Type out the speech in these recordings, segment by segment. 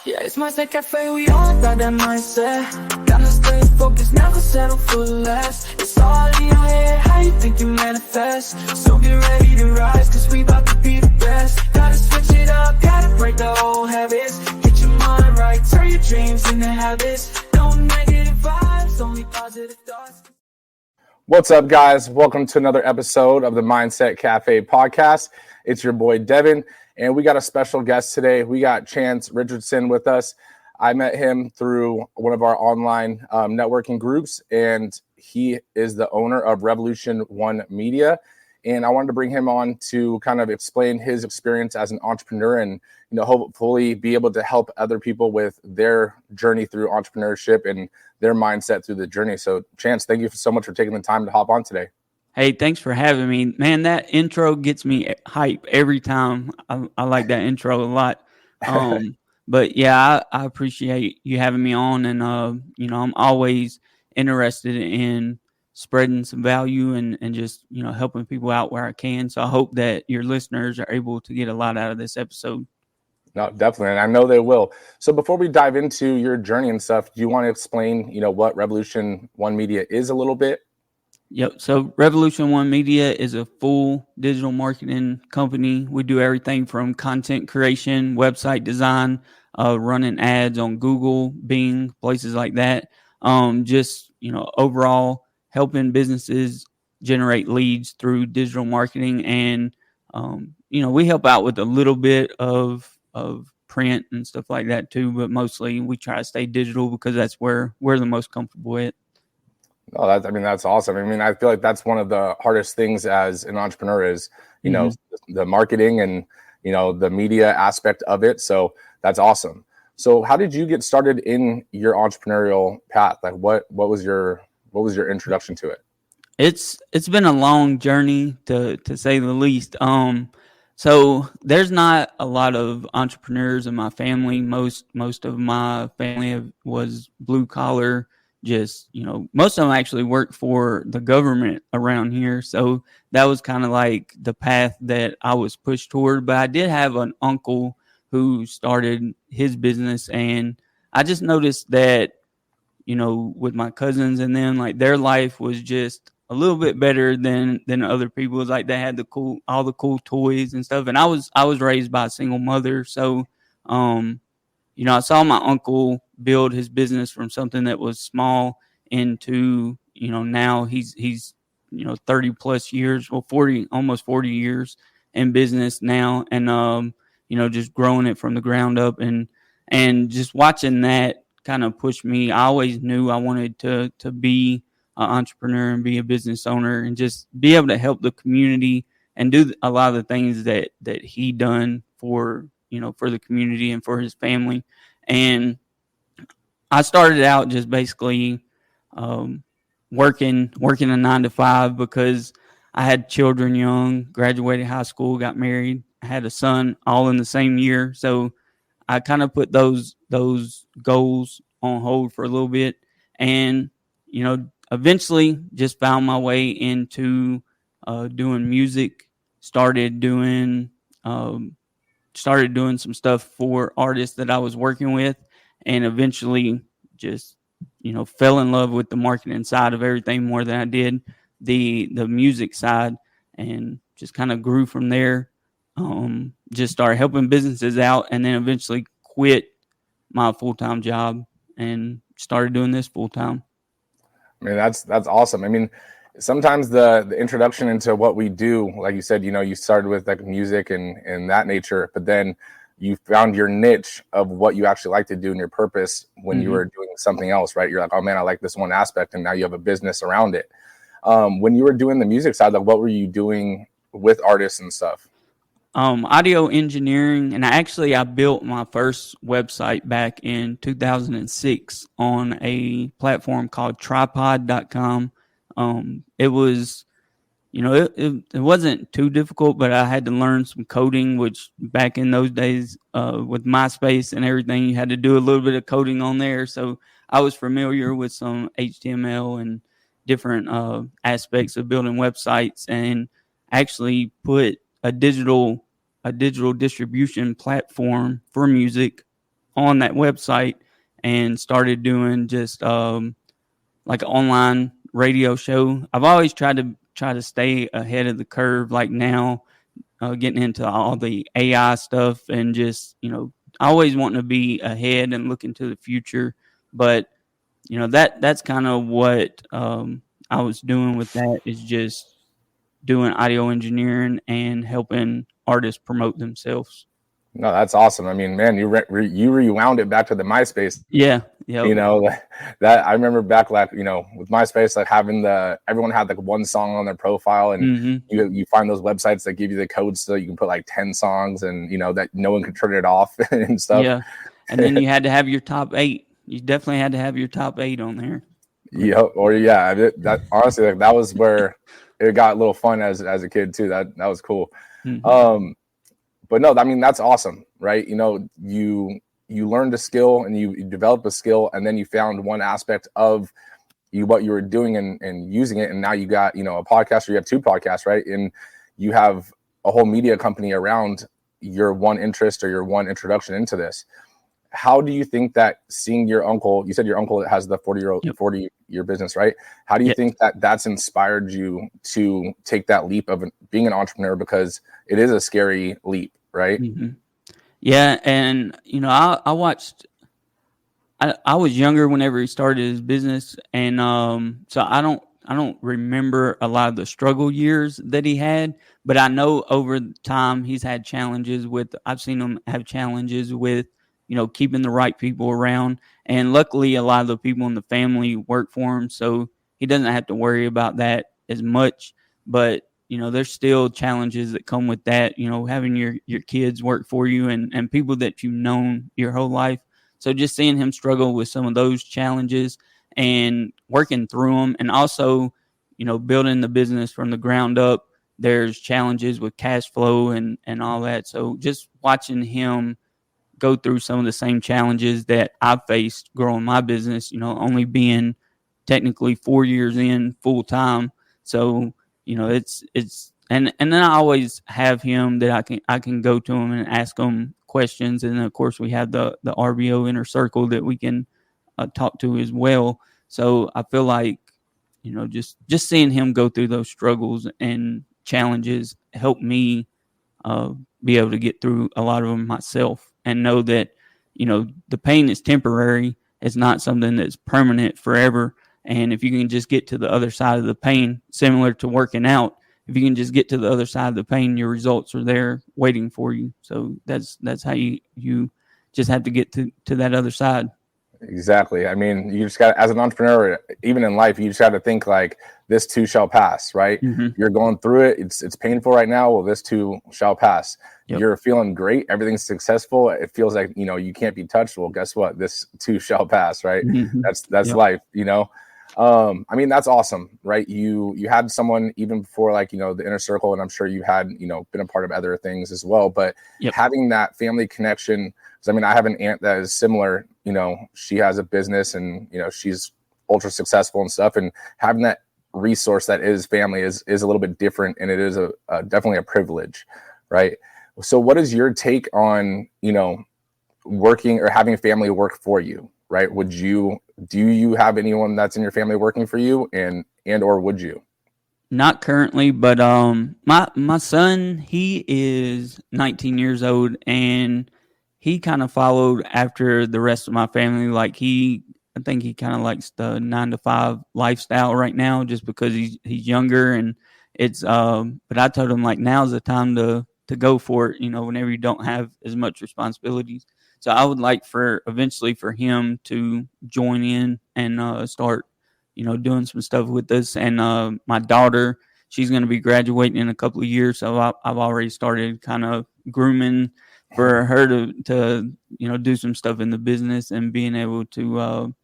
Yeah, it's mindset cafe, we all got that mindset. Gotta stay focused, never settle for less. It's all in your head, how you think you manifest. So get ready to rise, cause we about to be the best. Gotta switch it up, gotta break the old habits. Get your mind right, turn your dreams into habits. No negative vibes, only positive thoughts. What's up, guys? Welcome to another episode of the Mindset Cafe podcast. It's your boy, Devin, and we got a special guest today. We got Chance Richardson with us. I met him through one of our online networking groups, and he is the owner of Revolution One Media. And I wanted to bring him on to kind of explain his experience as an entrepreneur and, hopefully be able to help other people with their journey through entrepreneurship and their mindset through the journey. So, Chance, thank you so much for taking the time to hop on today. Hey, thanks for having me. Man, that intro gets me hype every time. I like that intro a lot. But yeah, I appreciate you having me on. And, I'm always interested in spreading some value and just, helping people out where I can. So I hope that your listeners are able to get a lot out of this episode. No, definitely. And I know they will. So before we dive into your journey and stuff, do you want to explain, what Revolution One Media is a little bit? Yep. So Revolution One Media is a full digital marketing company. We do everything from content creation, website design, running ads on Google, Bing, places like that. Overall helping businesses generate leads through digital marketing. And, we help out with a little bit of print and stuff like that too, but mostly we try to stay digital because that's where we're the most comfortable at. Oh, that's awesome. I feel like that's one of the hardest things as an entrepreneur is, the marketing and, the media aspect of it. So that's awesome. So how did you get started in your entrepreneurial path? Like what was your introduction to it? It's been a long journey to say the least. So there's not a lot of entrepreneurs in my family. Most of my family was blue collar. Just, most of them actually work for the government around here. So that was kind of like the path that I was pushed toward. But I did have an uncle who started his business. And I just noticed that, with my cousins and them, like their life was just a little bit better than other people's. Like they had all the cool toys and stuff. And I was raised by a single mother. So, I saw my uncle build his business from something that was small into, now he's 30 plus years, well, 40, almost 40 years in business now. And, just growing it from the ground up and just watching that kind of pushed me. I always knew I wanted to be an entrepreneur and be a business owner and just be able to help the community and do a lot of the things that he done for the community and for his family. And I started out just basically working a 9-to-5 because I had children young, graduated high school, got married, I had a son all in the same year. So I kind of put those goals on hold for a little bit and, eventually just found my way into doing music, started doing some stuff for artists that I was working with, and eventually just, fell in love with the marketing side of everything more than I did the music side, and just kind of grew from there. Just started helping businesses out, and then eventually quit my full-time job and started doing this full-time. That's awesome. Sometimes the introduction into what we do, like you said, you started with like music and that nature, but then you found your niche of what you actually like to do and your purpose when you were doing something else, right? You're like, oh man, I like this one aspect, and now you have a business around it. When you were doing the music side, like what were you doing with artists and stuff? Audio engineering, and I built my first website back in 2006 on a platform called tripod.com. It was, it wasn't too difficult, but I had to learn some coding, which back in those days, with MySpace and everything, you had to do a little bit of coding on there. So I was familiar with some HTML and different aspects of building websites, and actually put a digital distribution platform for music on that website and started doing just like an online radio show. I've always tried to stay ahead of the curve. Like now, getting into all the AI stuff and just always wanting to be ahead and look into the future. But that's kind of what I was doing with that, is just doing audio engineering and helping artists promote themselves. No, that's awesome. I mean, man, you rewound it back to the MySpace. Yeah. Yep. That I remember back, like, with MySpace, like having everyone had like one song on their profile, and you find those websites that give you the codes so you can put like 10 songs, and that no one can turn it off and stuff. Yeah. And then you had to have your top 8. You definitely had to have your top 8 on there. Yeah. Or that honestly, like, that was where it got a little fun as a kid too. That was cool. But no, I mean, that's awesome, right? You learned a skill and you developed a skill, and then you found one aspect of what you were doing and using it. And now you got, a podcast, or you have 2 podcasts, right? And you have a whole media company around your one interest or your one introduction into this. How do you think that seeing your uncle, you said your uncle has the 40-year business, right? How do you think that that's inspired you to take that leap of being an entrepreneur? Because it is a scary leap, right? Yeah. And, I watched, I was younger whenever he started his business. And so I don't remember a lot of the struggle years that he had, but I know over time he's had challenges I've seen him have challenges with, keeping the right people around. And luckily, a lot of the people in the family work for him, so he doesn't have to worry about that as much. But, there's still challenges that come with that, having your kids work for you and people that you've known your whole life. So just seeing him struggle with some of those challenges and working through them, and also, building the business from the ground up, there's challenges with cash flow and all that. So just watching him go through some of the same challenges that I've faced growing my business, only being technically 4 years in full time. So, it's and then I always have him that I can go to him and ask him questions. And then of course we have the RBO inner circle that we can talk to as well. So I feel like, just seeing him go through those struggles and challenges helped me be able to get through a lot of them myself, and know that, the pain is temporary. It's not something that's permanent forever. And if you can just get to the other side of the pain, similar to working out, if you can just get to the other side of the pain, your results are there waiting for you. So that's how you just have to get to that other side. Exactly. I mean, you just got, as an entrepreneur, even in life, you just got to think like, this too shall pass, right? You're going through it. It's painful right now. Well, this too shall pass. You're feeling great. Everything's successful. It feels like, you can't be touched. Well, guess what? This too shall pass, right? That's life, I mean, that's awesome, right? You had someone even before, like, the inner circle, and I'm sure you had, been a part of other things as well, but having that family connection. I mean, I have an aunt that is similar, she has a business and, she's ultra successful and stuff, and having that resource that is family is a little bit different, and it is definitely a privilege, right? So what is your take on, working or having family work for you, right? Do you have anyone that's in your family working for you, and or would you? Not currently, but my son, he is 19 years old, and he kind of followed after the rest of my family. Like I think he kind of likes the 9-to-5 lifestyle right now, just because he's younger, and it's but I told him, like, now's the time to go for it, whenever you don't have as much responsibilities. So I would like eventually for him to join in and start, doing some stuff with us. And my daughter, she's going to be graduating in a couple of years, so I've already started kind of grooming for her to do some stuff in the business, and being able to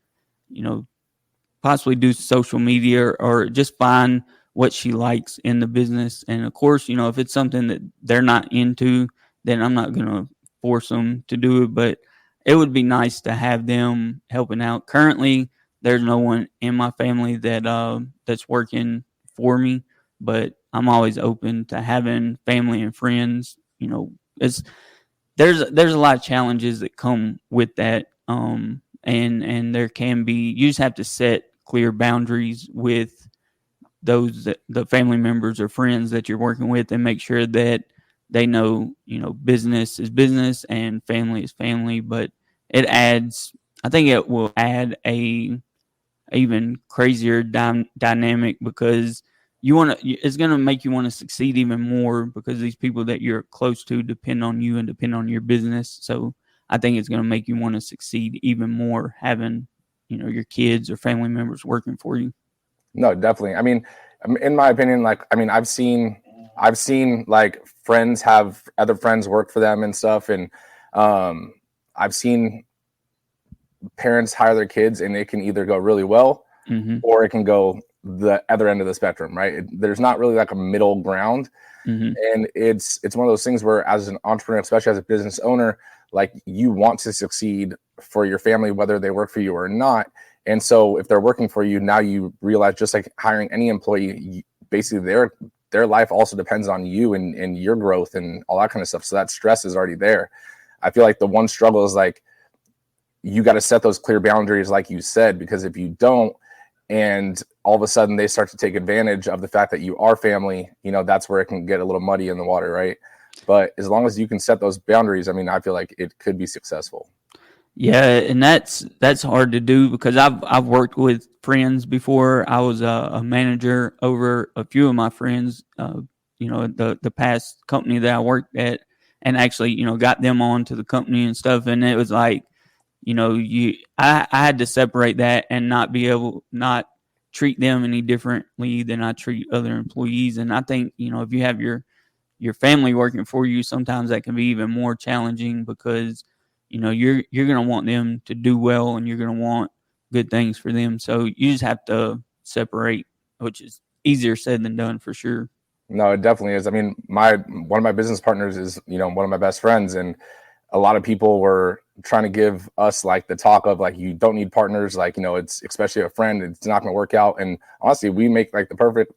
possibly do social media, or just find what she likes in the business. And of course, if it's something that they're not into, then I'm not going to force them to do it, but it would be nice to have them helping out. Currently, there's no one in my family that's working for me, but I'm always open to having family and friends. It's there's a lot of challenges that come with that. And there can be, you just have to set clear boundaries with the family members or friends that you're working with, and make sure that they know, business is business and family is family. But I think it will add a even crazier dynamic, because it's going to make you want to succeed even more, because these people that you're close to depend on you and depend on your business. So I think it's going to make you want to succeed even more, having, your kids or family members working for you. No, definitely. I mean, in my opinion, I've seen like friends have other friends work for them and stuff. And I've seen parents hire their kids, and it can either go really well, Mm-hmm. or it can go the other end of the spectrum, right? There's not really like a middle ground. Mm-hmm. And it's one of those things where, as an entrepreneur, especially as a business owner, like, you want to succeed for your family, whether they work for you or not. And so if they're working for you, now you realize, just like hiring any employee, basically their life also depends on you and your growth and all that kind of stuff. So that stress is already there. I feel like the one struggle is, like, you got to set those clear boundaries, like you said, because if you don't, and all of a sudden they start to take advantage of the fact that you are family, that's where it can get a little muddy in the water, right? But as long as you can set those boundaries, I mean, I feel like it could be successful. Yeah, and that's hard to do, because I've worked with friends before. I was a manager over a few of my friends, the past company that I worked at, and actually, got them on to the company and stuff. And it was like, I had to separate that and not treat them any differently than I treat other employees. And I think, if you have your family working for you, sometimes that can be even more challenging, because you're going to want them to do well, and you're going to want good things for them. So you just have to separate, which is easier said than done, for sure. No, it definitely is. I mean, one of my business partners is, one of my best friends, and a lot of people were trying to give us like the talk of, like, you don't need partners, like, it's, especially a friend, it's not going to work out. And honestly, we make like the perfect,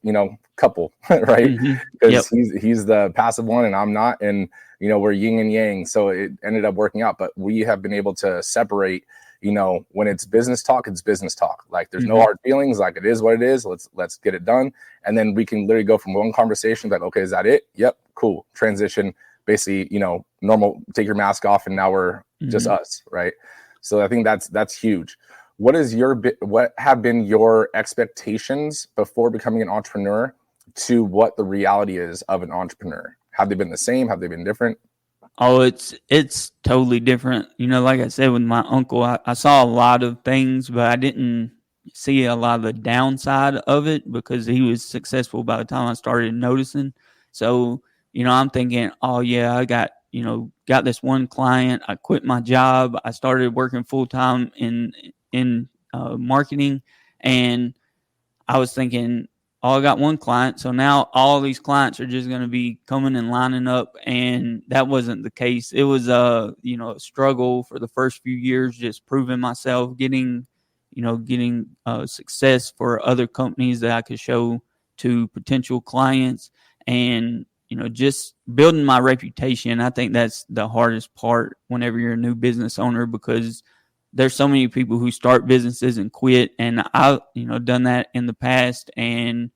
couple, right? Because he's the passive one and I'm not, and we're yin and yang, so it ended up working out. But we have been able to separate, when it's business talk, it's business talk. Like, there's no hard feelings, like, it is what it is. Let's get it done. And then we can literally go from one conversation, like, okay, is that it? Yep, cool. Transition, basically, normal, take your mask off, and now we're just us, right? So I think that's huge. What have been your expectations before becoming an entrepreneur to what the reality is of an entrepreneur? Have they been the same? Have they been different? Oh, it's totally different. Like I said, with my uncle, I saw a lot of things, but I didn't see a lot of the downside of it, because he was successful by the time I started noticing. So, I'm thinking, oh yeah, I got this one client. I quit my job. I started working full time in marketing, and I was thinking, oh, I got one client, so now all these clients are just going to be coming and lining up, and that wasn't the case. It was a struggle for the first few years, just proving myself, getting success for other companies that I could show to potential clients, and just building my reputation. I think that's the hardest part whenever you're a new business owner, because there's so many people who start businesses and quit, and I've done that in the past. And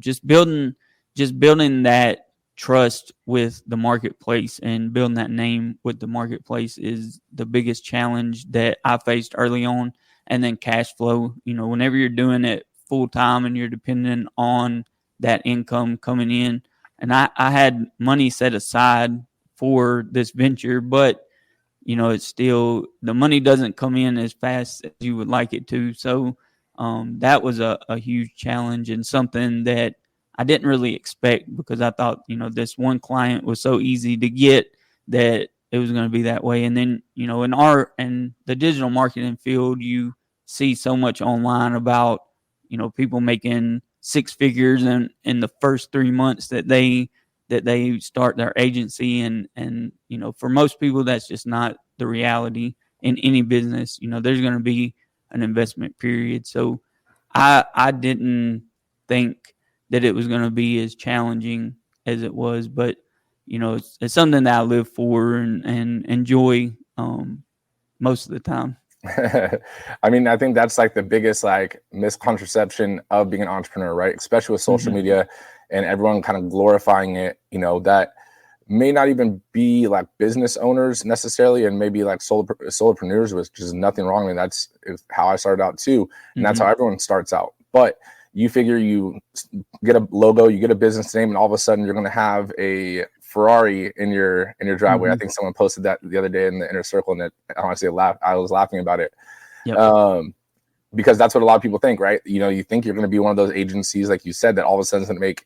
just building that trust with the marketplace and building that name with the marketplace is the biggest challenge that I faced early on. And then cash flow, whenever you're doing it full time and you're dependent on that income coming in. And I had money set aside for this venture, but it's still, the money doesn't come in as fast as you would like it to. So that was a huge challenge, and something that I didn't really expect, because I thought, this one client was so easy to get that it was going to be that way. And then, in the digital marketing field, you see so much online about, people making six figures in the first 3 months that they start their agency. And for most people, that's just not the reality in any business. There's going to be an investment period. So I didn't think that it was going to be as challenging as it was. But, it's something that I live for and enjoy most of the time. I mean, I think that's like the biggest like misconception of being an entrepreneur, right? Especially with social media and everyone kind of glorifying it, that may not even be like business owners necessarily, and maybe like solopreneurs, which is nothing wrong. I mean, that's how I started out too, and that's how everyone starts out. But you figure you get a logo, you get a business name, and all of a sudden you're going to have a Ferrari in your driveway. I think someone posted that the other day in the inner circle, and honestly, I was laughing about it. Yep. Because that's what a lot of people think, right? You think you're going to be one of those agencies, like you said, that all of a sudden is going to make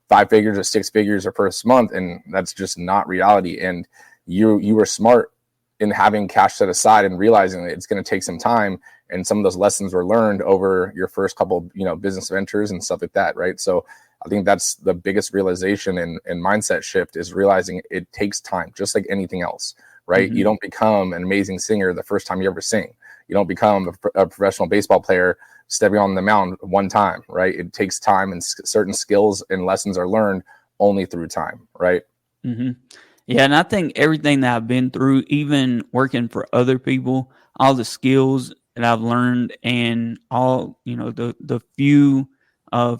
5 figures or 6 figures or first month, and that's just not reality. And you were smart in having cash set aside and realizing that it's going to take some time, and some of those lessons were learned over your first couple business ventures and stuff like that, right? So I think that's the biggest realization and mindset shift, is realizing it takes time, just like anything else, right? You don't become an amazing singer the first time you ever sing. You don't become a professional baseball player stepping on the mound one time, right? It takes time, and certain skills and lessons are learned only through time, right? Yeah, and I think everything that I've been through, even working for other people, all the skills that I've learned, and all the few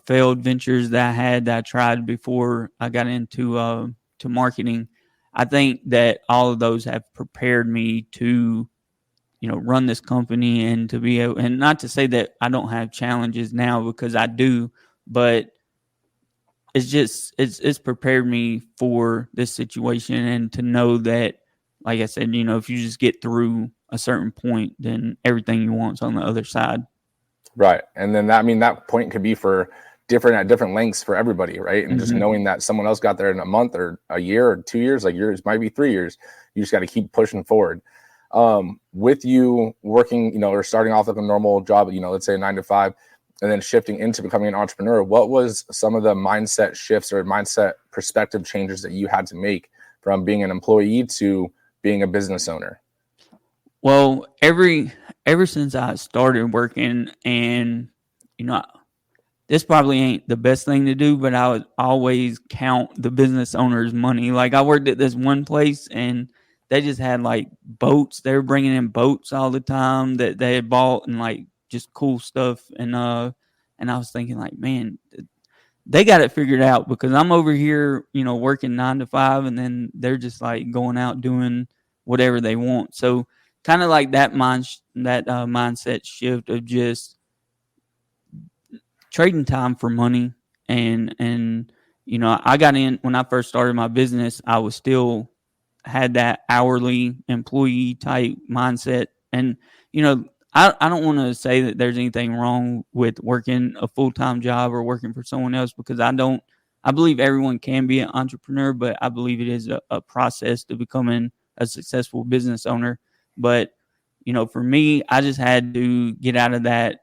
failed ventures that I had that I tried before I got into to marketing, I think that all of those have prepared me to run this company, and to be able, and not to say that I don't have challenges now, because I do, but it's prepared me for this situation, and to know that, like I said, if you just get through a certain point, then everything you want's on the other side. Right. And then that point could be at different lengths for everybody, right? And just knowing that someone else got there in a month or a year or 2 years, like yours might be 3 years, you just got to keep pushing forward. With you working, or starting off with a normal job, let's say a 9 to 5, and then shifting into becoming an entrepreneur, what was some of the mindset shifts or mindset perspective changes that you had to make from being an employee to being a business owner? Well, ever since I started working, and this probably ain't the best thing to do, but I would always count the business owner's money. Like, I worked at this one place, and they just had like boats. They were bringing in boats all the time that they had bought, and like just cool stuff. And I was thinking, like, man, they got it figured out, because I'm over here, working 9 to 5, and then they're just like going out doing whatever they want. So kind of like that mindset shift of just trading time for money. And I got in when I first started my business. I was still had that hourly employee type mindset, and I don't want to say that there's anything wrong with working a full-time job or working for someone else, because I believe everyone can be an entrepreneur, but I believe it is a process to becoming a successful business owner. But for me, I just had to get out of that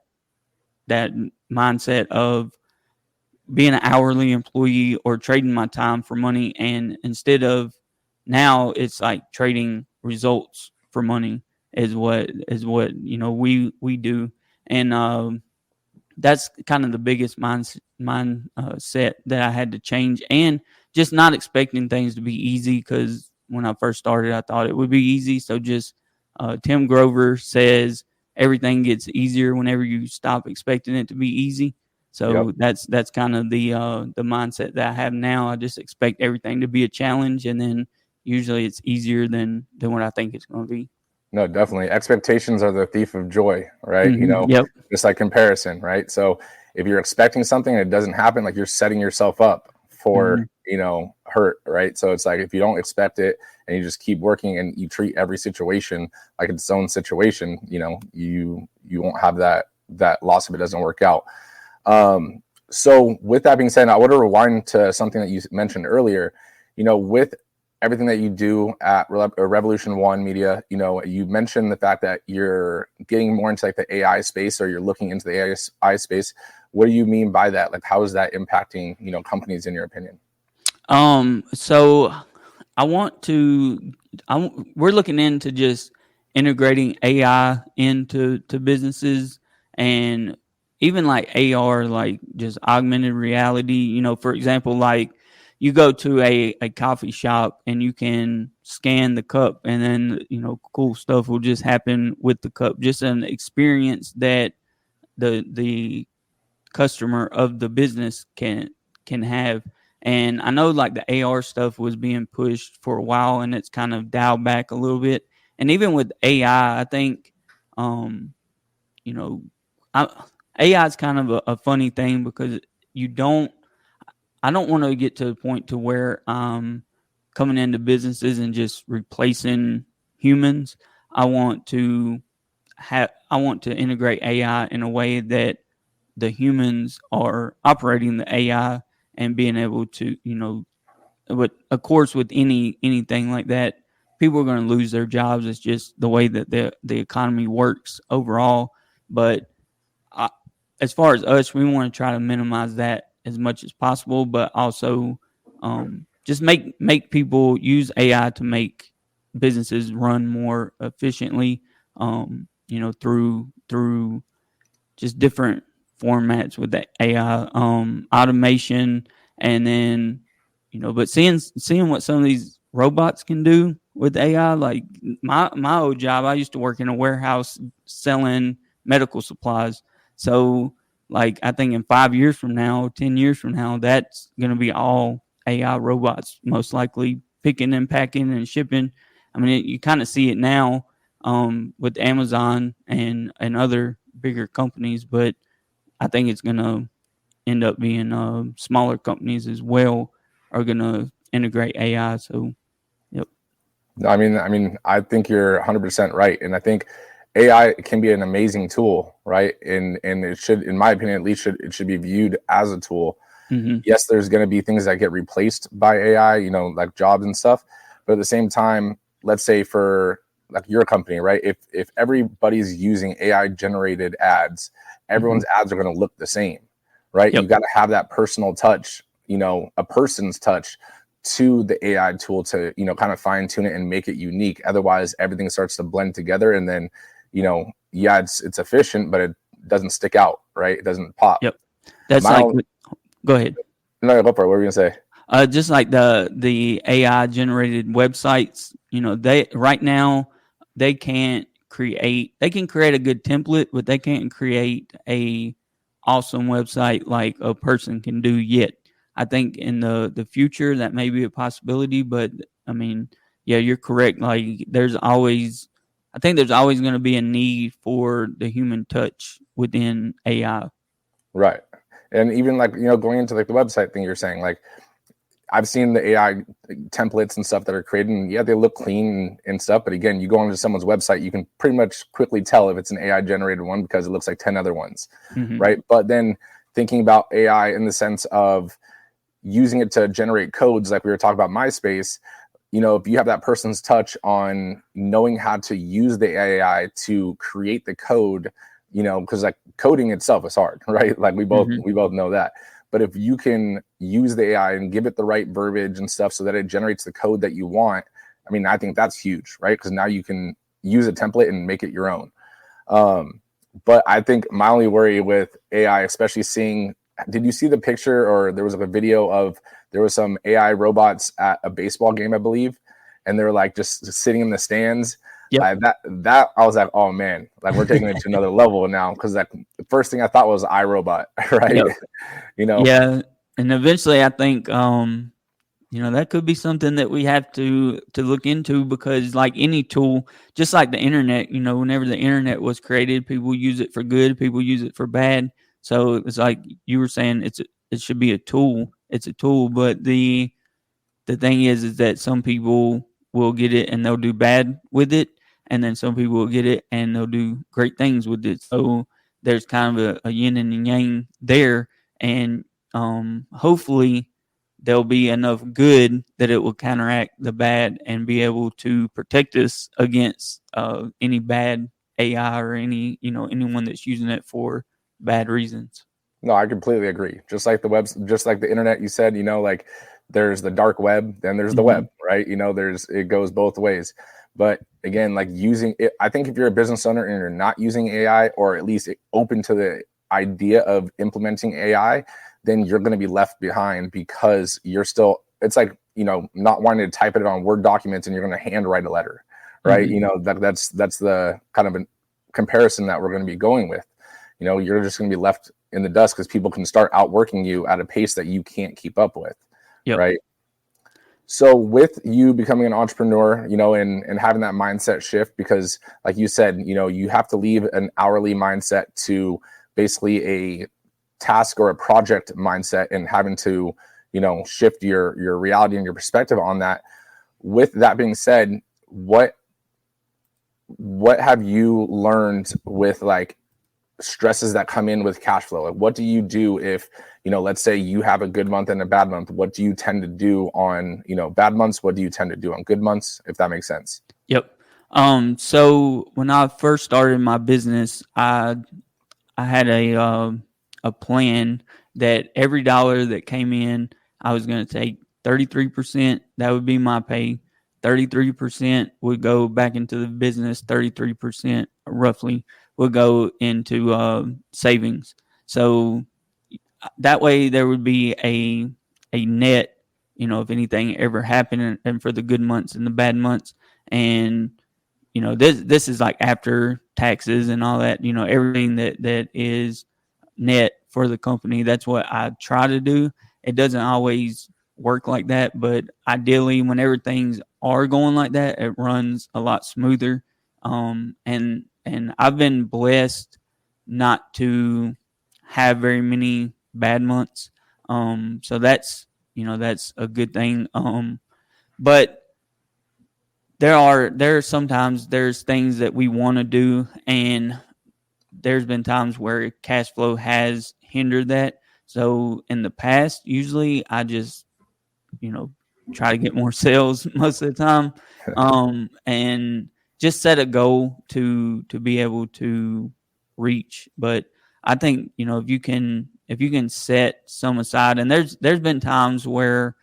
mindset of being an hourly employee or trading my time for money, and instead of, now it's like trading results for money is what we do. And that's kind of the biggest mindset that I had to change, and just not expecting things to be easy, because when I first started, I thought it would be easy. So just Tim Grover says everything gets easier whenever you stop expecting it to be easy. So that's kind of the mindset that I have now. I just expect everything to be a challenge, and then usually it's easier than what I think it's going to be. No, definitely. Expectations are the thief of joy, right? Yep. Just like comparison, right? So if you're expecting something and it doesn't happen, like, you're setting yourself up for, hurt, right? So it's like, if you don't expect it and you just keep working and you treat every situation like its own situation, you won't have that loss if it doesn't work out. So with that being said, I want to rewind to something that you mentioned earlier, with everything that you do at Revolution One Media, you mentioned the fact that you're getting more into like the AI space, or you're looking into the AI space. What do you mean by that? Like, how is that impacting, companies in your opinion? So we're looking into just integrating AI into businesses, and even like AR, like just augmented reality. For example, like you go to a coffee shop and you can scan the cup, and then cool stuff will just happen with the cup. Just an experience that the customer of the business can have. And I know like the AR stuff was being pushed for a while, and it's kind of dialed back a little bit. And even with AI, I think you know AI is kind of a funny thing, because I don't want to get to the point to where coming into businesses and just replacing humans. I want to integrate AI in a way that the humans are operating the AI and being able to, but of course with anything like that, people are going to lose their jobs. It's just the way that the economy works overall. But as far as us, we want to try to minimize that as much as possible, but also just make people use AI to make businesses run more efficiently, through just different formats with the AI, automation, and then, but seeing what some of these robots can do with AI. Like my old job, I used to work in a warehouse selling medical supplies. So like, I think in 5 years from now, 10 years from now, that's going to be all AI robots, most likely picking and packing and shipping. I mean, you kind of see it now with Amazon and other bigger companies, but I think it's going to end up being smaller companies as well are going to integrate AI. So, yep. I mean, I think you're 100% right, and I think AI can be an amazing tool, right? And it should, in my opinion, at least it should be viewed as a tool. Mm-hmm. Yes, there's going to be things that get replaced by AI, like jobs and stuff. But at the same time, let's say for like your company, right? If everybody's using AI generated ads, everyone's ads are going to look the same, right? Yep. You got to have that personal touch, a person's touch to the AI tool to, kind of fine tune it and make it unique. Otherwise, everything starts to blend together, and then, it's efficient, but it doesn't stick out, right? It doesn't pop. Yep. That's go ahead. No, go for it. What were you gonna say? Just like the AI generated websites, they right now they can create a good template, but they can't create a awesome website like a person can do yet. I think in the future that may be a possibility, but I mean, yeah, you're correct. Like I think there's always going to be a need for the human touch within AI. Right. And even like, going into like the website thing you're saying, like I've seen the AI templates and stuff that are created, and yeah, they look clean and stuff. But again, you go onto someone's website, you can pretty much quickly tell if it's an AI generated one because it looks like 10 other ones. Mm-hmm. Right. But then thinking about AI in the sense of using it to generate codes, like we were talking about MySpace, if you have that person's touch on knowing how to use the AI to create the code, because like coding itself is hard, right? Like we both know that. But if you can use the AI and give it the right verbiage and stuff so that it generates the code that you want, I mean, I think that's huge, right? Because now you can use a template and make it your own. But I think my only worry with AI, especially did you see the picture, or there was like a video of, there was some AI robots at a baseball game, I believe, and they were like just sitting in the stands. Yeah, that I was like, oh man, like we're taking it to another level now, because like the first thing I thought was iRobot, right? Yep. Yeah, and eventually I think that could be something that we have to look into, because like any tool, just like the internet, whenever the internet was created, people use it for good, people use it for bad. So it's like you were saying, it should be a tool. It's a tool, but the thing is that some people will get it and they'll do bad with it, and then some people will get it and they'll do great things with it. So there's kind of a yin and yang there, and hopefully there'll be enough good that it will counteract the bad and be able to protect us against any bad AI or anyone that's using it for bad reasons. No, I completely agree. Just like the internet, you said, like there's the dark web, then there's the web, right? It goes both ways. But again, like using it, I think if you're a business owner and you're not using AI, or at least open to the idea of implementing AI, then you're going to be left behind, because you're still it's like, not wanting to type it on Word documents and you're going to handwrite a letter, right? That's the kind of a comparison that we're going to be going with. You're just going to be left in the dust because people can start outworking you at a pace that you can't keep up with, right? So with you becoming an entrepreneur, and having that mindset shift, because like you said, you have to leave an hourly mindset to basically a task or a project mindset, and having to, shift your reality and your perspective on that. With that being said, what have you learned with like stresses that come in with cash flow? Like, what do you do if, let's say you have a good month and a bad month? What do you tend to do on, bad months? What do you tend to do on good months, if that makes sense? Yep. So when I first started my business, I had a plan that every dollar that came in, I was going to take 33%. That would be my pay. 33% would go back into the business. 33% roughly would go into savings. So that way there would be a net, if anything ever happened, and for the good months and the bad months. And this is like after taxes and all that, everything that is net for the company. That's what I try to do. It doesn't always work like that, but ideally, whenever things are going like that, it runs a lot smoother. And I've been blessed not to have very many bad months. So that's a good thing. But there's things that we want to do, and there's been times where cash flow has hindered that. So in the past, usually I just, try to get more sales most of the time, and just set a goal to be able to reach. But I think, if you can set some aside, and there's been times where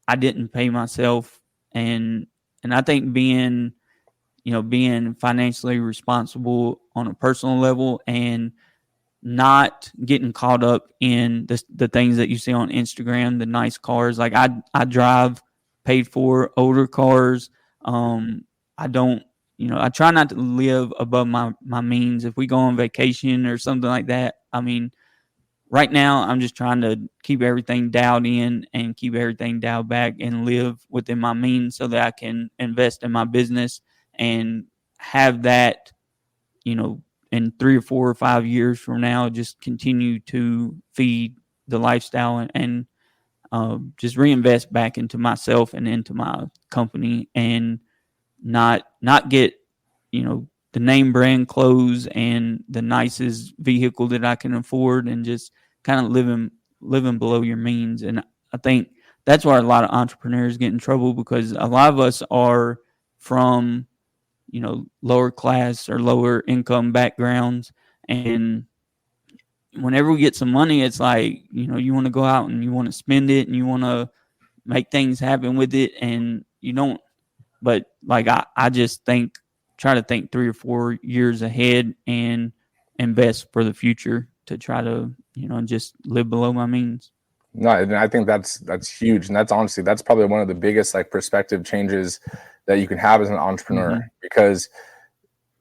I didn't pay myself, and I think being financially responsible on a personal level and not getting caught up in the things that you see on Instagram, the nice cars. Like I drive paid for older cars. I don't, I try not to live above my means. If we go on vacation or something like that, I mean, right now I'm just trying to keep everything dialed in and keep everything dialed back and live within my means so that I can invest in my business and have that, in 3 or 4 or 5 years from now, just continue to feed the lifestyle and just reinvest back into myself and into my company, and not get, the name brand clothes and the nicest vehicle that I can afford, and just kind of living below your means. And I think that's where a lot of entrepreneurs get in trouble, because a lot of us are from, lower class or lower income backgrounds. And whenever we get some money, it's like, you want to go out and you want to spend it and you want to make things happen with it. And you don't, but like, I just try to think 3 or 4 years ahead and invest for the future to try to, just live below my means. No, and I think that's huge. And that's probably one of the biggest like perspective changes that you can have as an entrepreneur, because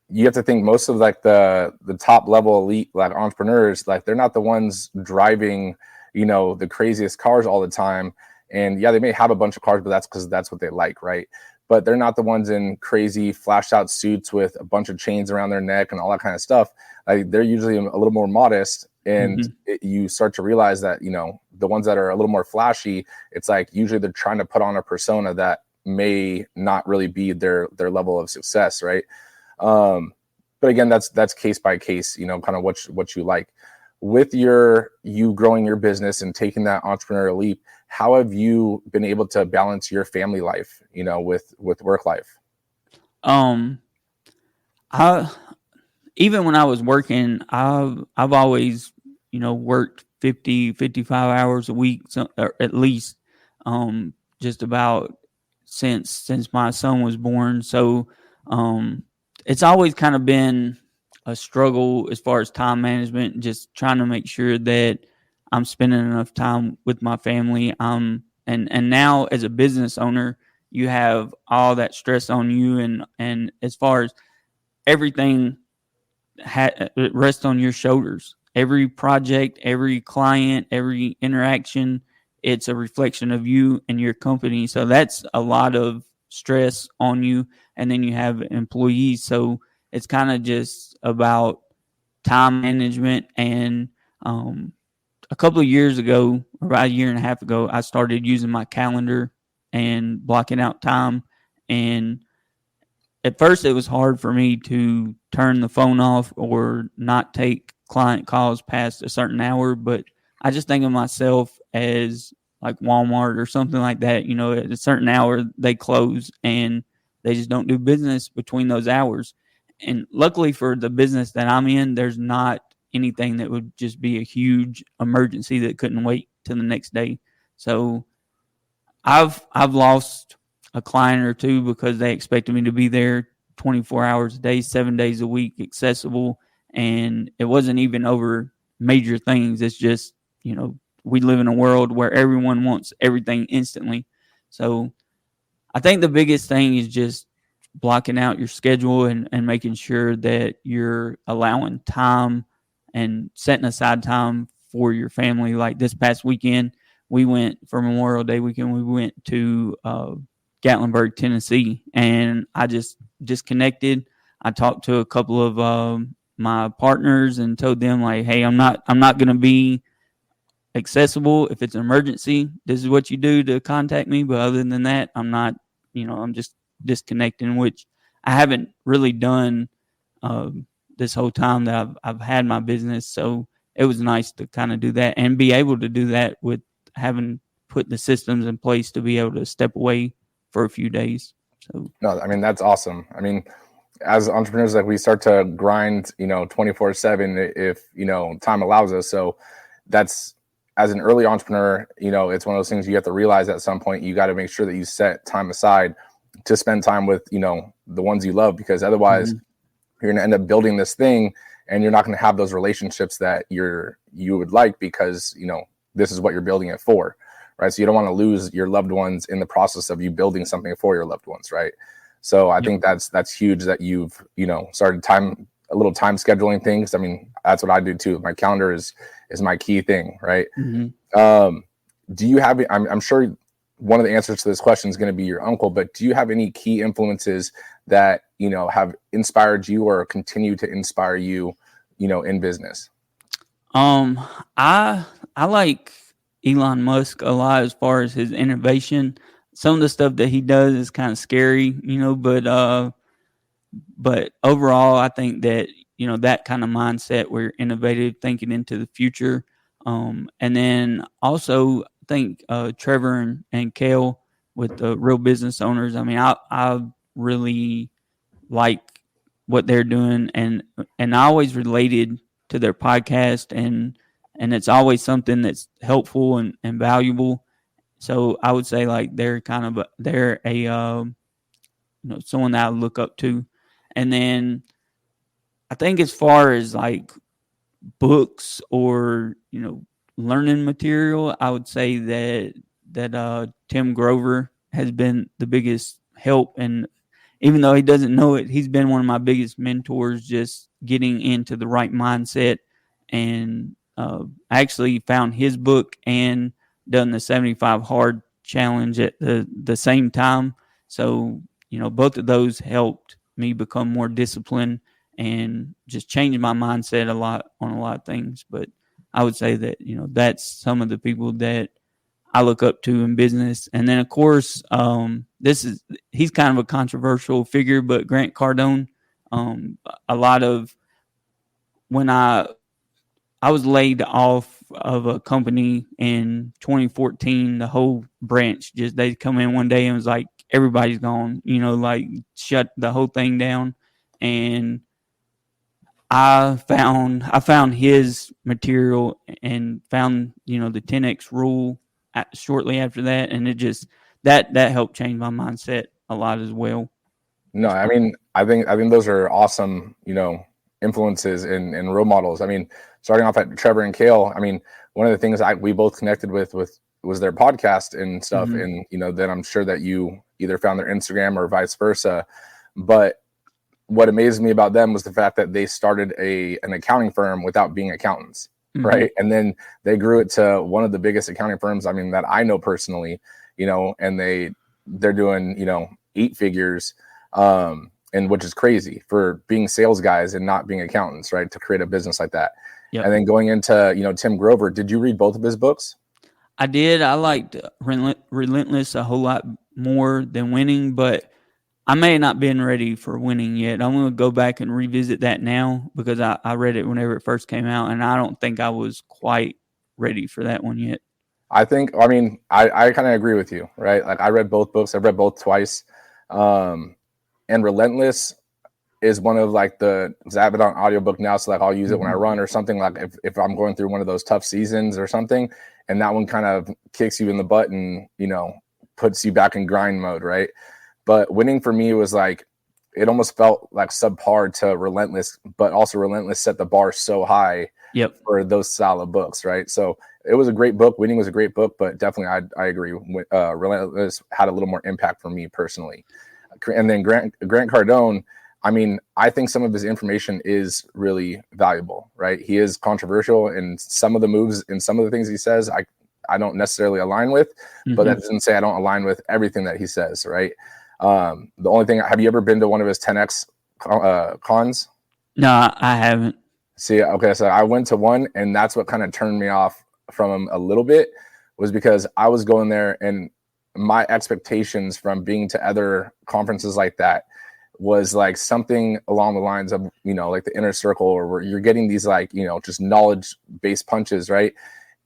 you have to think most of like the top level elite like entrepreneurs, like they're not the ones driving, the craziest cars all the time. And yeah, they may have a bunch of cars, but that's because that's what they like, right? But they're not the ones in crazy flashed out suits with a bunch of chains around their neck and all that kind of stuff. Like they're usually a little more modest. And you start to realize that, the ones that are a little more flashy, it's like usually they're trying to put on a persona that may not really be their level of success, right? But again, that's case by case, kind of what you like. With you growing your business and taking that entrepreneurial leap, how have you been able to balance your family life, with work life? Even when I was working, I've always, worked 50, 55 hours a week, or at least, just about since my son was born. So, it's always kind of been a struggle as far as time management, just trying to make sure that I'm spending enough time with my family. I'm and now as a business owner, you have all that stress on you, and as far as everything it rests on your shoulders. Every project, every client, every interaction, it's a reflection of you and your company. So that's a lot of stress on you. And then you have employees. So it's kind of just about time management. And a couple of years ago, about a year and a half ago, I started using my calendar and blocking out time. And at first it was hard for me to turn the phone off or not take client calls past a certain hour, but I just think of myself as like Walmart or something like that. You know, at a certain hour they close and they just don't do business between those hours. And luckily for the business that I'm in, there's not anything that would just be a huge emergency that couldn't wait till the next day. So I've lost a client or two because they expected me to be there 24 hours a day, 7 days a week, accessible. And it wasn't even over major things. It's just, you know, we live in a world where everyone wants everything instantly. So I think the biggest thing is just blocking out your schedule and making sure that you're allowing time and setting aside time for your family. Like this past weekend, we went for Memorial Day weekend. We went to Gatlinburg, Tennessee, and I just disconnected. I talked to a couple of my partners and told them like, "Hey, I'm not going to be accessible if it's an emergency. This is what you do to contact me. But other than that, I'm not. You know, I'm just disconnecting, which I haven't really done this whole time that I've had my business. So it was nice to kind of do that and be able to do that with having put the systems in place to be able to step away for a few days. So No, I mean, that's awesome. I mean, as entrepreneurs, like we start to grind, 24/7 if, time allows us. So that's, as an early entrepreneur, it's one of those things you have to realize at some point, you got to make sure that you set time aside to spend time with, the ones you love, because otherwise you're going to end up building this thing and you're not going to have those relationships that you would like, because, this is what you're building it for. Right. So you don't want to lose your loved ones in the process of you building something for your loved ones. Right. So I think that's huge that you've, started a little time scheduling things. I mean, that's what I do too. My calendar is my key thing. Right. Do you have, I'm sure one of the answers to this question is going to be your uncle, but do you have any key influences that, have inspired you or continue to inspire you, in business? I like Elon Musk a lot as far as his innovation. Some of the stuff that he does is kind of scary, but overall, I think that, that kind of mindset, we're innovative, thinking into the future. And then also I think Trevor and Kale with the Real Business Owners. I mean, I really like what they're doing, and I always related to their podcast, and it's always something that's helpful and valuable. So I would say like they're a someone that I look up to. And then I think as far as like books or learning material, I would say that Tim Grover has been the biggest help, and even though he doesn't know it, he's been one of my biggest mentors, just getting into the right mindset. And I actually found his book and done the 75 hard challenge at the same time. So, both of those helped me become more disciplined and just change my mindset a lot on a lot of things. But I would say that, that's some of the people that I look up to in business. And then of course, he's kind of a controversial figure, but Grant Cardone, a lot of when I was laid off of a company in 2014, the whole branch they come in one day and was like, everybody's gone, like shut the whole thing down. And I found his material and found, the 10X rule shortly after that. And it just, that helped change my mindset a lot as well. No, I mean, I think those are awesome, influences and role models. I mean, starting off at Trevor and Kale, I mean, one of the things we both connected with was their podcast and stuff. Mhm. And, you know, then I'm sure that you either found their Instagram or vice versa. But what amazed me about them was the fact that they started an accounting firm without being accountants. Mhm. Right. And then they grew it to one of the biggest accounting firms, I mean, that I know personally, you know, and they're doing, you know, 8 figures, and which is crazy for being sales guys and not being accountants, right? To create a business like that. Yep. And then going into, you know, Tim Grover, did you read both of his books? I did. I liked Relentless a whole lot more than Winning, but I may not been ready for Winning yet. I'm going to go back and revisit that now because I read it whenever it first came out, and I don't think I was quite ready for that one yet. I think, I mean, I kind of agree with you, right? Like I read both books. I've read both twice. And Relentless is one of like I have it on audiobook now. So like I'll use it when I run or something, like if I'm going through one of those tough seasons or something, and that one kind of kicks you in the butt and, you know, puts you back in grind mode. Right. But Winning for me was like, it almost felt like subpar to Relentless, but also Relentless set the bar so high for those style of books. Right. So it was a great book. Winning was a great book, but definitely I agree. Relentless had a little more impact for me personally. And then Grant Cardone, I mean, I think some of his information is really valuable, right? He is controversial in some of the moves and some of the things he says I don't necessarily align with, but that doesn't say I don't align with everything that he says, right? The only thing, have you ever been to one of his 10X cons? No, I haven't. See, okay, so I went to one, and that's what kind of turned me off from him a little bit, was because I was going there and my expectations from being to other conferences like that was like something along the lines of, you know, like the inner circle, or where you're getting these like, you know, just knowledge based punches, right?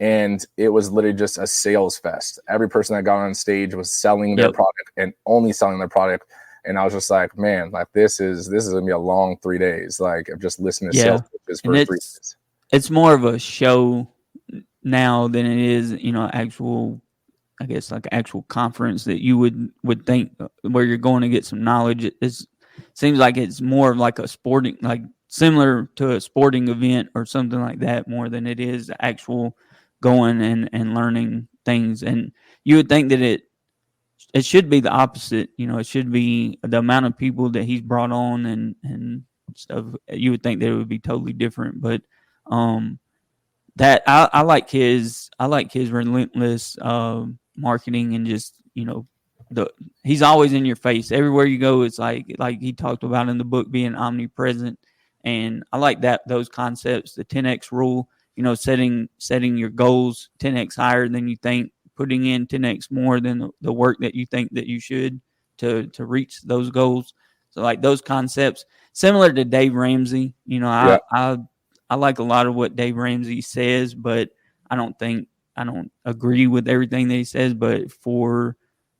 And it was literally just a sales fest. Every person that got on stage was selling their product and only selling their product. And I was just like, man, like this is gonna be a long 3 days, like of just listening to sales pitches for 3 days. It's more of a show now than it is, you know, actual, I guess, like actual conference that you would think where you're going to get some knowledge. It seems like it's more of like a sporting, like similar to a sporting event or something like that, more than it is actual going and learning things. And you would think that it should be the opposite. You know, it should be the amount of people that he's brought on and stuff. You would think that it would be totally different, but that I like his relentless marketing, and just, you know, he's always in your face everywhere you go. It's like he talked about in the book, being omnipresent. And I like those concepts, the 10X rule, you know, setting your goals 10X higher than you think, putting in 10X more than the work that you think that you should to reach those goals. So like those concepts, similar to Dave Ramsey, you know, I like a lot of what Dave Ramsey says, but I don't agree with everything that he says, but for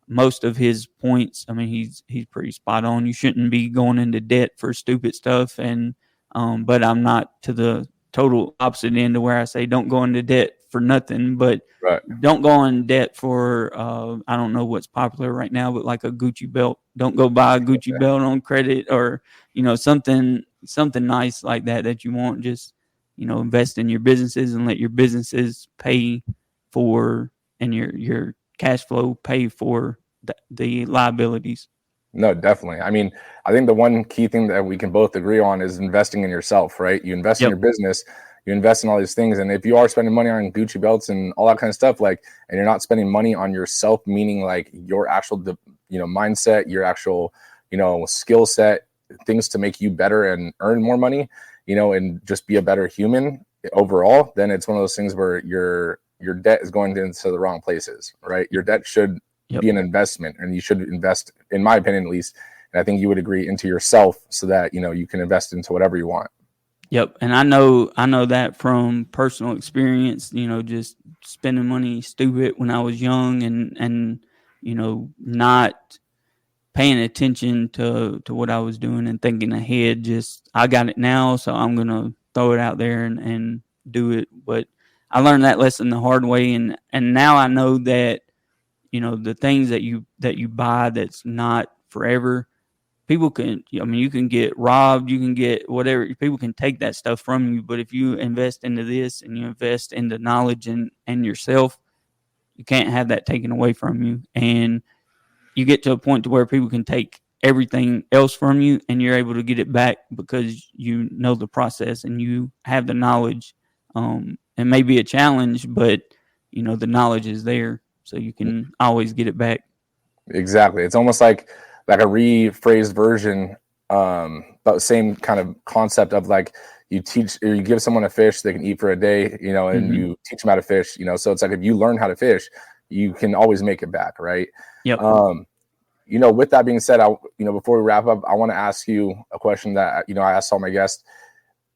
most of his points, I mean, he's pretty spot on. You shouldn't be going into debt for stupid stuff. And, but I'm not to the total opposite end to where I say don't go into debt for nothing, but don't go in debt for, I don't know what's popular right now, but like a Gucci belt. Don't go buy a Gucci belt on credit, or, you know, something nice like that you want. Just, you know, invest in your businesses and let your businesses pay for, and your cash flow pay for the liabilities. No, definitely. I mean, I think the one key thing that we can both agree on is investing in yourself, right? You invest in your business, you invest in all these things. And if you are spending money on Gucci belts and all that kind of stuff, like, and you're not spending money on yourself, meaning like your actual, you know, mindset, your actual, you know, skill set, things to make you better and earn more money, you know, and just be a better human overall, then it's one of those things where your debt is going into the wrong places, right? Your debt should be an investment, and you should invest, in my opinion at least, and I think you would agree, into yourself, so that, you know, you can invest into whatever you want. Yep. And I know that from personal experience, you know, just spending money stupid when I was young, and you know, not paying attention to what I was doing and thinking ahead. Just, I got it now, so I'm going to throw it out there and do it. But I learned that lesson the hard way. And now I know that, you know, the things that you buy that's not forever, people can, I mean, you can get robbed, you can get whatever, people can take that stuff from you. But if you invest into this and you invest into knowledge and yourself, You can't have that taken away from you. And you get to a point to where people can take everything else from you and you're able to get it back because you know the process and you have the knowledge. It may be a challenge, but you know, the knowledge is there, so you can always get it back. Exactly. It's almost like a rephrased version, but same kind of concept of like you teach or you give someone a fish they can eat for a day, you know, and you teach them how to fish, you know. So it's like if you learn how to fish, you can always make it back, right? Yep. You know, with that being said, before we wrap up, I want to ask you a question that, you know, I asked all my guests.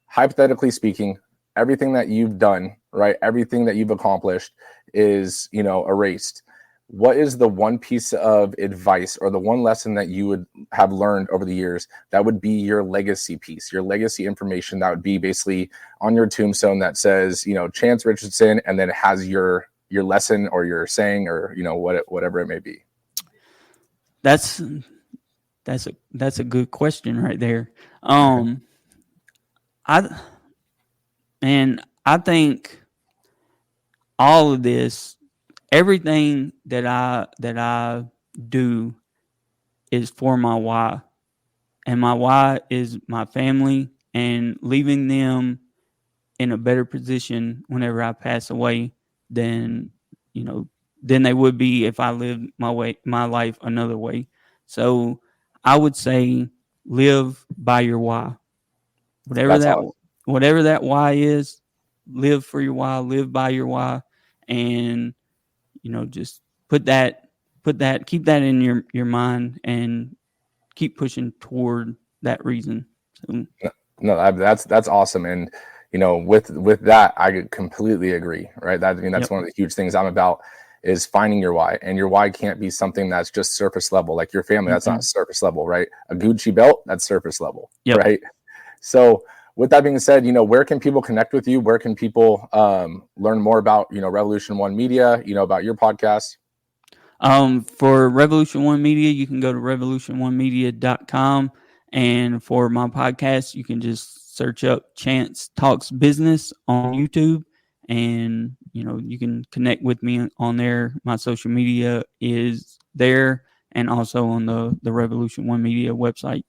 Hypothetically speaking, everything that you've done, right, everything that you've accomplished is, you know, erased. What is the one piece of advice or the one lesson that you would have learned over the years that would be your legacy piece, your legacy information that would be basically on your tombstone that says, you know, Chance Richardson, and then it has your lesson or your saying or, you know, whatever it may be? That's a good question right there. I think all of this, everything that I do is for my why. And my why is my family and leaving them in a better position whenever I pass away than they would be if I lived my life another way. So I would say live by your why. Whatever that why is, live for your why, live by your why, and you know, just keep that in your mind and keep pushing toward that reason. So, no, that's awesome. And you know, with that, I completely agree. Right. That's one of the huge things I'm about is finding your why, and your why can't be something that's just surface level. Like your family, that's not surface level, right? A Gucci belt, that's surface level, right? So with that being said, you know, where can people connect with you? Where can people learn more about, you know, Revolution One Media, you know, about your podcast? For Revolution One Media, you can go to revolution1media.com. And for my podcast, you can just search up Chance Talks Business on YouTube. And, you know, you can connect with me on there. My social media is there and also on the Revolution One Media website.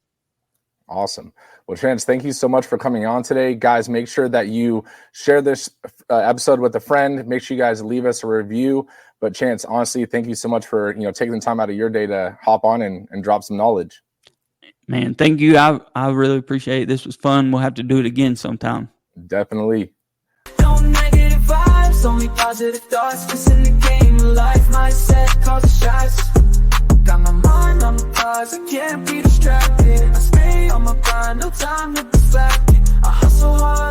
Awesome. Well, Chance, thank you so much for coming on today. Guys, make sure that you share this episode with a friend. Make sure you guys leave us a review. But Chance, honestly, thank you so much for, you know, taking the time out of your day to hop on and drop some knowledge. Man, thank you. I really appreciate it. This was fun. We'll have to do it again sometime. Definitely. No negative vibes, only positive thoughts. This in the game of life, mindset, call the shots. Got my mind on the prize, I can't be distracted. I stay on my grind, no time to be slacking. I hustle hard.